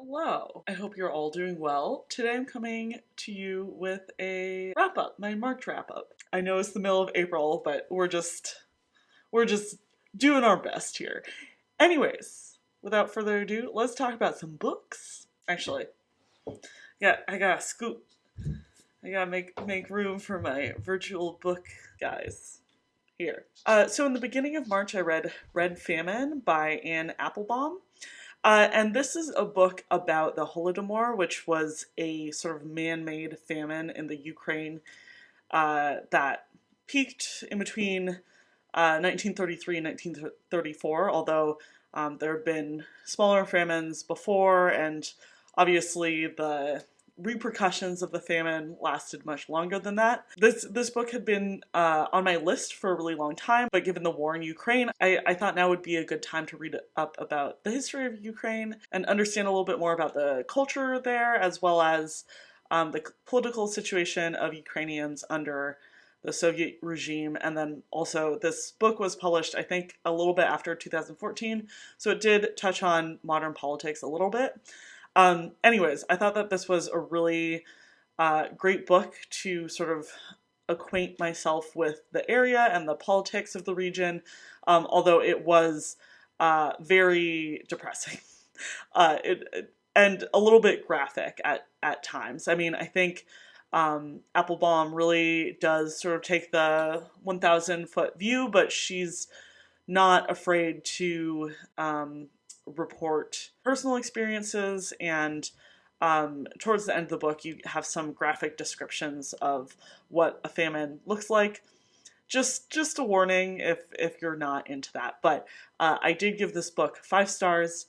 Hello. I hope you're all doing well. Today I'm coming to you with a wrap-up, my March wrap-up. I know it's the middle of April, but we're just doing our best here. Anyways, without further ado, let's talk about some books. Actually, yeah, I gotta scoot. I gotta make room for my virtual book guys here. So in the beginning of March, I read Red Famine by Anne Applebaum. And this is a book about the Holodomor, which was a sort of man-made famine in the Ukraine that peaked in between 1933 and 1934, although there have been smaller famines before, and obviously the repercussions of the famine lasted much longer than that. This book had been on my list for a really long time, but given the war in Ukraine, I thought now would be a good time to read up about the history of Ukraine and understand a little bit more about the culture there, as well as the political situation of Ukrainians under the Soviet regime. And then also this book was published, I think, a little bit after 2014, so it did touch on modern politics a little bit. Anyways, I thought that this was a really great book to sort of acquaint myself with the area and the politics of the region, although it was very depressing and a little bit graphic at times. I mean, I think Applebaum really does sort of take the 1,000-foot view, but she's not afraid to report personal experiences, and towards the end of the book you have some graphic descriptions of what a famine looks like. Just a warning if you're not into that, but I did give this book 5 stars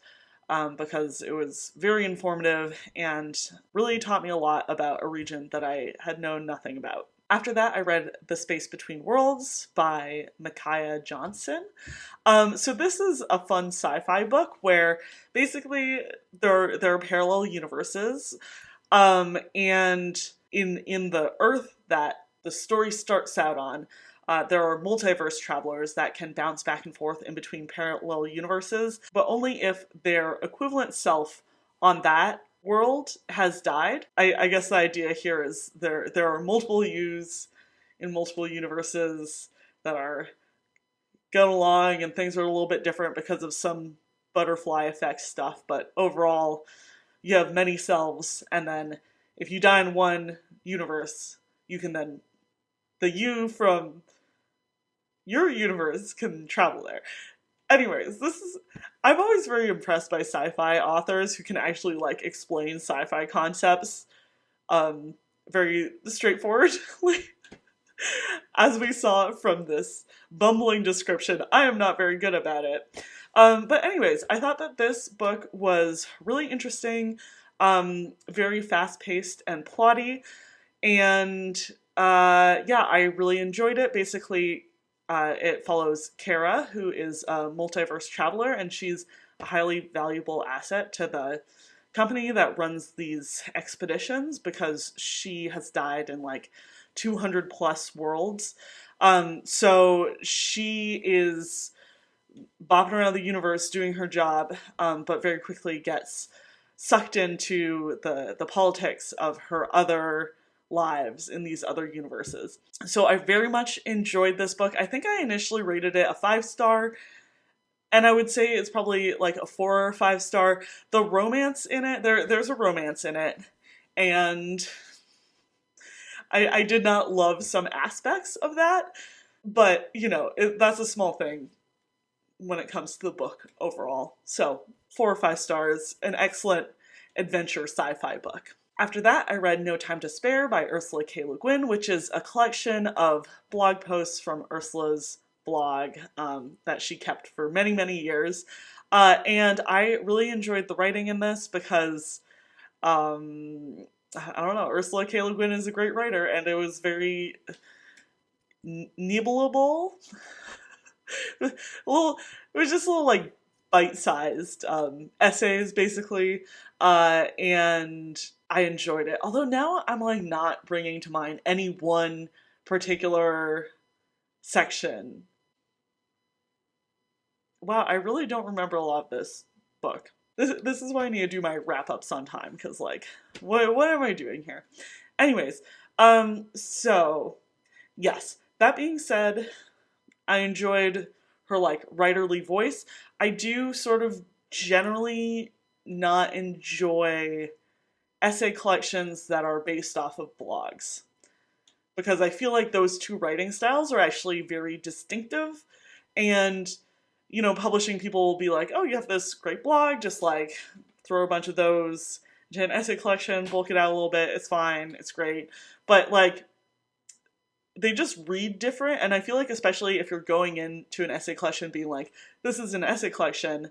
because it was very informative and really taught me a lot about a region that I had known nothing about. After that, I read The Space Between Worlds by Micaiah Johnson. So this is a fun sci-fi book where basically there are parallel universes, and in the Earth that the story starts out on, there are multiverse travelers that can bounce back and forth in between parallel universes, but only if their equivalent self on that world has died. I guess the idea here is there are multiple yous in multiple universes that are going along, and things are a little bit different because of some butterfly effect stuff, but overall you have many selves, and then if you die in one universe, you can then, the you from your universe can travel there. Anyways, I'm always very impressed by sci-fi authors who can actually, like, explain sci-fi concepts very straightforwardly. As we saw from this bumbling description, I am not very good about it. But anyways, I thought that this book was really interesting, very fast-paced and plotty, and yeah, I really enjoyed it. Basically, it follows Kara, who is a multiverse traveler, and she's a highly valuable asset to the company that runs these expeditions because she has died in like 200 plus worlds. So she is bopping around the universe doing her job, but very quickly gets sucked into the politics of her other lives in these other universes. So I very much enjoyed this book. I think I initially rated it a 5-star, and I would say it's probably like a 4 or 5-star. The romance in it, there's a romance in it, and I did not love some aspects of that, but you know, that's a small thing when it comes to the book overall. So 4 or 5 stars, an excellent adventure sci-fi book. After that, I read No Time to Spare by Ursula K. Le Guin, which is a collection of blog posts from Ursula's blog that she kept for many, many years. And I really enjoyed the writing in this because, I don't know, Ursula K. Le Guin is a great writer, and it was very nibbleable. It was just little, like, bite-sized essays, basically, and I enjoyed it. Although now I'm, like, not bringing to mind any one particular section. Wow, I really don't remember a lot of this book. This is why I need to do my wrap-ups on time, because, like, what am I doing here? Anyways, so, yes. That being said, I enjoyed her, like, writerly voice. I do sort of generally not enjoy essay collections that are based off of blogs, because I feel like those two writing styles are actually very distinctive, and, you know, publishing people will be like, oh, you have this great blog, just, like, throw a bunch of those into an essay collection, bulk it out a little bit, it's fine, it's great, but, like, they just read different, and I feel like especially if you're going into an essay collection being like, this is an essay collection,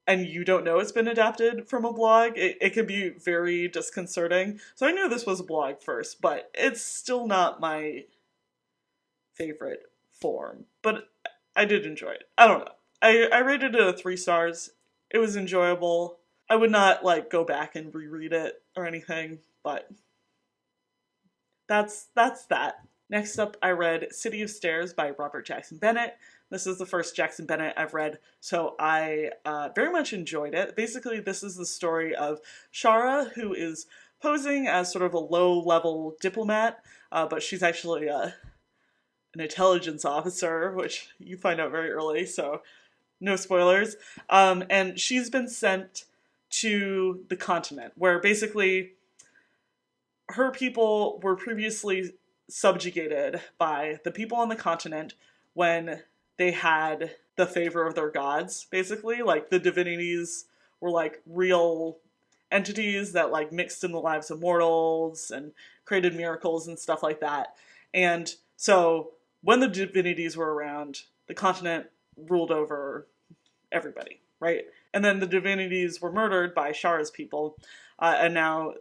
and you don't know it's been adapted from a blog, it can be very disconcerting. So I knew this was a blog first, but it's still not my favorite form. But I did enjoy it. I don't know. I rated it a 3 stars. It was enjoyable. I would not, like, go back and reread it or anything, but that's that. Next up, I read City of Stairs by Robert Jackson Bennett. This is the first Jackson Bennett I've read, so I very much enjoyed it. Basically, this is the story of Shara, who is posing as sort of a low-level diplomat, but she's actually an intelligence officer, which you find out very early, so no spoilers. And she's been sent to the continent, where basically her people were previously subjugated by the people on the continent when they had the favor of their gods, basically. Like, the divinities were, like, real entities that, like, mixed in the lives of mortals and created miracles and stuff like that. And so, when the divinities were around, the continent ruled over everybody, right? And then the divinities were murdered by Shara's people, and now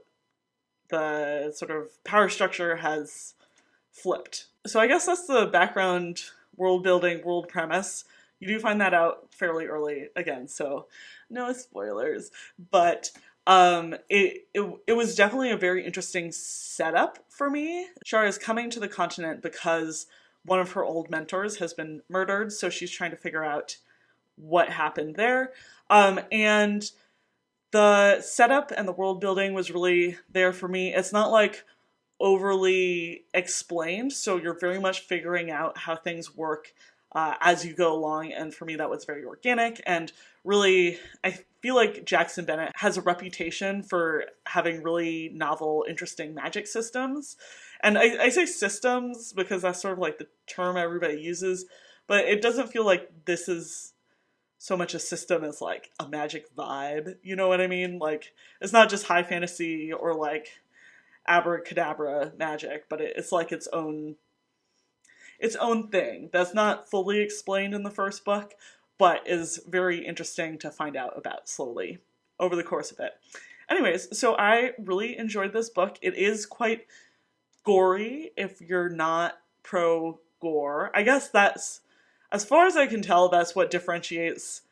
the sort of power structure has flipped. So I guess that's the background, world building, world premise. You do find that out fairly early again, so no spoilers. But it was definitely a very interesting setup for me. Shara is coming to the continent because one of her old mentors has been murdered, so she's trying to figure out what happened there. And the setup and the world building was really there for me. It's not like overly explained, so you're very much figuring out how things work as you go along, and for me that was very organic, and really I feel like Jackson Bennett has a reputation for having really novel, interesting magic systems. And I say systems because that's sort of like the term everybody uses, but it doesn't feel like this is so much a system as like a magic vibe, you know what I mean? Like, it's not just high fantasy or like abracadabra magic, but it's like its own thing that's not fully explained in the first book, but is very interesting to find out about slowly over the course of it. Anyways, so I really enjoyed this book. It is quite gory if you're not pro gore. I guess that's, as far as I can tell, that's what differentiates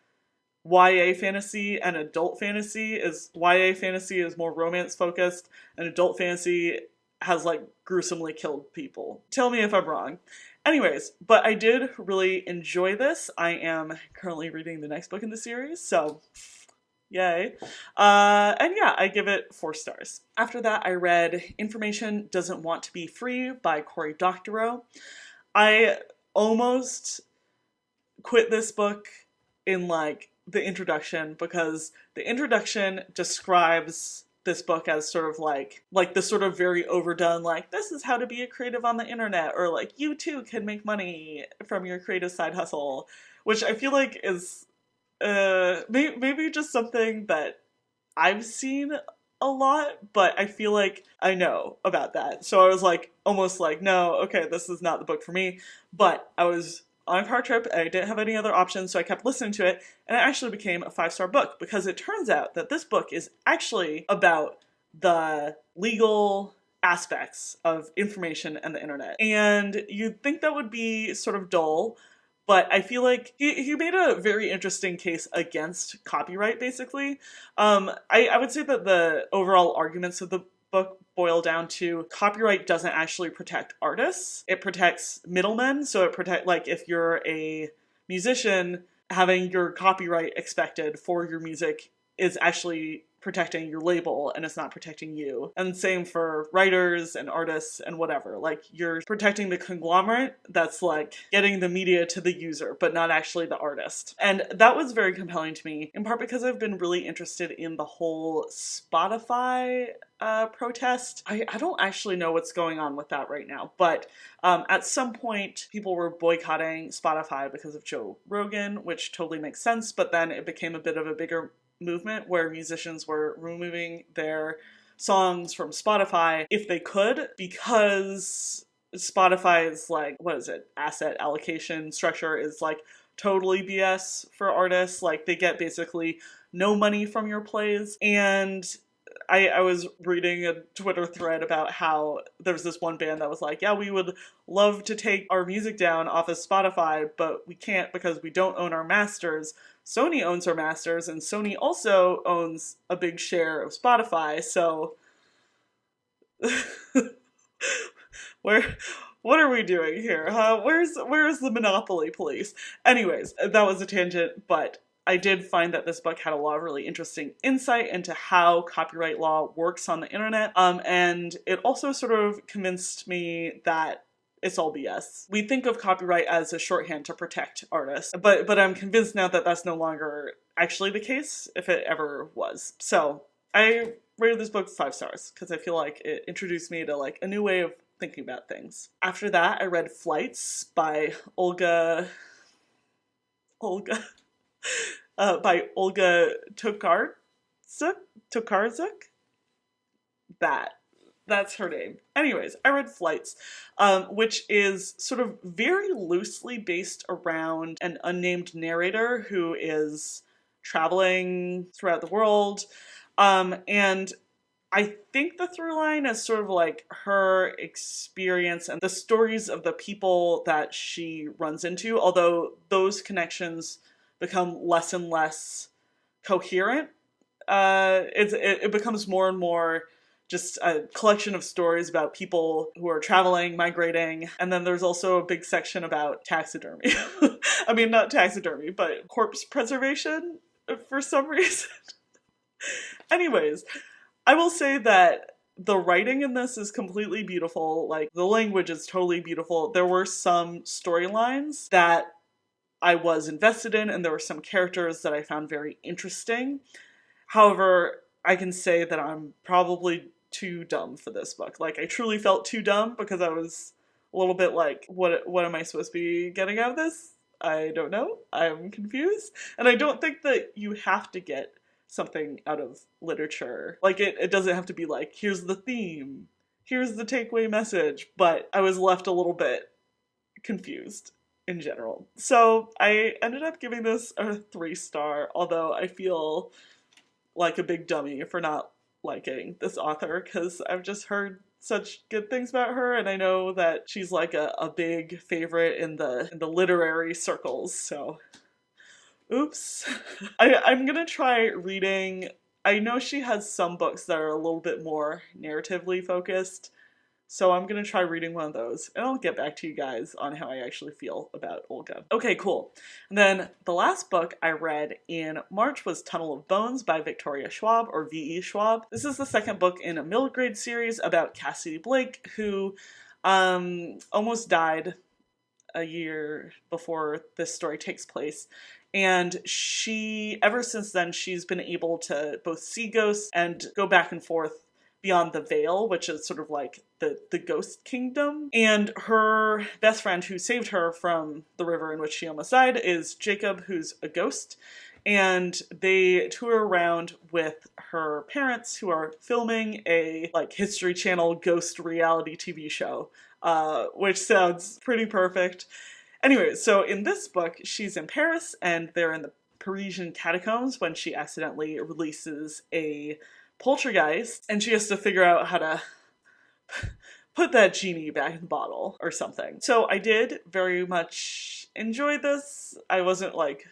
YA fantasy and adult fantasy. Is YA fantasy is more romance focused, and adult fantasy has like gruesomely killed people. Tell me if I'm wrong. Anyways, but I did really enjoy this. I am currently reading the next book in the series, so yay. And yeah, I give it 4 stars. After that, I read Information Doesn't Want to Be Free by Cory Doctorow. I almost quit this book in like the introduction, because the introduction describes this book as sort of like the sort of very overdone, like, this is how to be a creative on the internet, or like, you too can make money from your creative side hustle, which I feel like is maybe just something that I've seen a lot, but I feel like I know about that. So I was like, almost like, no, okay, this is not the book for me. But I was on a car trip, and I didn't have any other options, so I kept listening to it, and it actually became a 5-star book, because it turns out that this book is actually about the legal aspects of information and the internet. And you'd think that would be sort of dull, but I feel like he made a very interesting case against copyright, basically. I would say that the overall arguments of the book boil down to copyright doesn't actually protect artists. It protects middlemen. So it protects, like, if you're a musician, having your copyright expected for your music is actually protecting your label and it's not protecting you. And same for writers and artists and whatever. Like, you're protecting the conglomerate that's like getting the media to the user, but not actually the artist. And that was very compelling to me, in part because I've been really interested in the whole Spotify protest. I don't actually know what's going on with that right now, but at some point people were boycotting Spotify because of Joe Rogan, which totally makes sense, but then it became a bit of a bigger movement where musicians were removing their songs from Spotify if they could, because Spotify's like, what is it, asset allocation structure is like totally BS for artists. Like, they get basically no money from your plays. And I was reading a Twitter thread about how there was this one band that was like, yeah, we would love to take our music down off of Spotify, but we can't because we don't own our masters. Sony owns our masters, and Sony also owns a big share of Spotify, so what are we doing here, huh? Where's the monopoly police? Anyways, that was a tangent, but I did find that this book had a lot of really interesting insight into how copyright law works on the internet, and it also sort of convinced me that it's all BS. We think of copyright as a shorthand to protect artists, but I'm convinced now that that's no longer actually the case, if it ever was. So I rated this book 5 stars because I feel like it introduced me to like a new way of thinking about things. After that, I read Flights by Olga Tokarczuk. That's her name. Anyways, I read Flights, which is sort of very loosely based around an unnamed narrator who is traveling throughout the world. And I think the through line is sort of like her experience and the stories of the people that she runs into, although those connections become less and less coherent. It becomes more and more just a collection of stories about people who are traveling, migrating, and then there's also a big section about taxidermy. I mean, not taxidermy, but corpse preservation for some reason. Anyways, I will say that the writing in this is completely beautiful. Like, the language is totally beautiful. There were some storylines that I was invested in, and there were some characters that I found very interesting. However, I can say that I'm probably too dumb for this book. Like, I truly felt too dumb because I was a little bit like, what am I supposed to be getting out of this? I don't know. I'm confused. And I don't think that you have to get something out of literature. Like, it doesn't have to be like, here's the theme, here's the takeaway message, but I was left a little bit confused in general. So I ended up giving this a 3-star, although I feel like a big dummy for not liking this author, because I've just heard such good things about her, and I know that she's like a big favorite in the literary circles, so oops. I'm gonna try reading, I know she has some books that are a little bit more narratively focused, so I'm gonna try reading one of those, and I'll get back to you guys on how I actually feel about Olga. Okay, cool. And then the last book I read in March was Tunnel of Bones by Victoria Schwab, or V.E. Schwab. This is the second book in a middle grade series about Cassidy Blake, who almost died a year before this story takes place. And she, ever since then, she's been able to both see ghosts and go back and forth beyond the veil, which is sort of like the ghost kingdom. And her best friend who saved her from the river in which she almost died is Jacob, who's a ghost. And they tour around with her parents, who are filming a like History Channel ghost reality TV show, which sounds pretty perfect. Anyway, so in this book, she's in Paris, and they're in the Parisian catacombs when she accidentally releases a poltergeist, and she has to figure out how to put that genie back in the bottle or something. So I did very much enjoy this. I wasn't like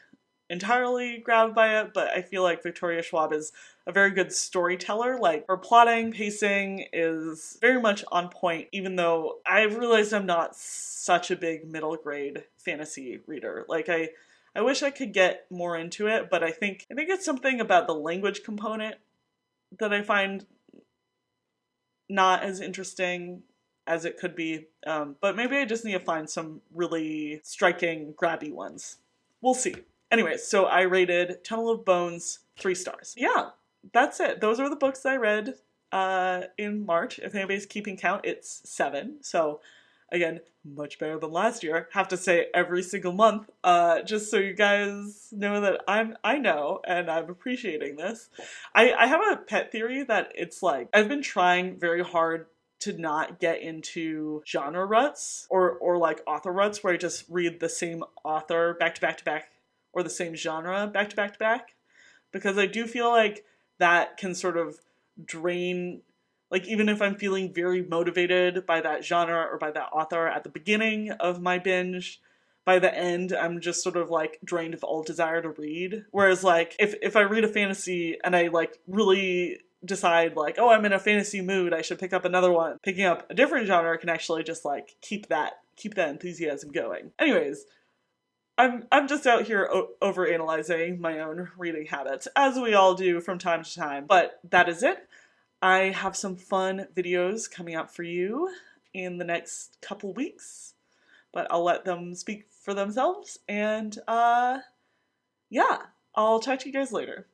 entirely grabbed by it, but I feel like Victoria Schwab is a very good storyteller. Like, her plotting, pacing is very much on point, even though I realized I'm not such a big middle grade fantasy reader. Like, I wish I could get more into it, but I think it's something about the language component that I find not as interesting as it could be. But maybe I just need to find some really striking, grabby ones. We'll see. Anyways, so I rated Tunnel of Bones 3 stars. Yeah, that's it. Those are the books that I read in March. If anybody's keeping count, it's 7. So again, much better than last year. Have to say every single month, just so you guys know that I know and I'm appreciating this. I have a pet theory that it's like I've been trying very hard to not get into genre ruts or like author ruts where I just read the same author back to back to back or the same genre back to back to back, because I do feel like that can sort of drain, like even if I'm feeling very motivated by that genre or by that author at the beginning of my binge, by the end I'm just sort of like drained of all desire to read. Whereas like if I read a fantasy and I like really decide like, oh, I'm in a fantasy mood, I should pick up another one, picking up a different genre can actually just like keep that enthusiasm going. Anyways, I'm just out here overanalyzing my own reading habits, as we all do from time to time, but that is it. I have some fun videos coming out for you in the next couple weeks, but I'll let them speak for themselves, and yeah, I'll talk to you guys later.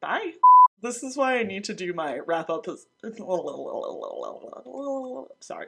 Bye! This is why I need to do my wrap-up. Sorry.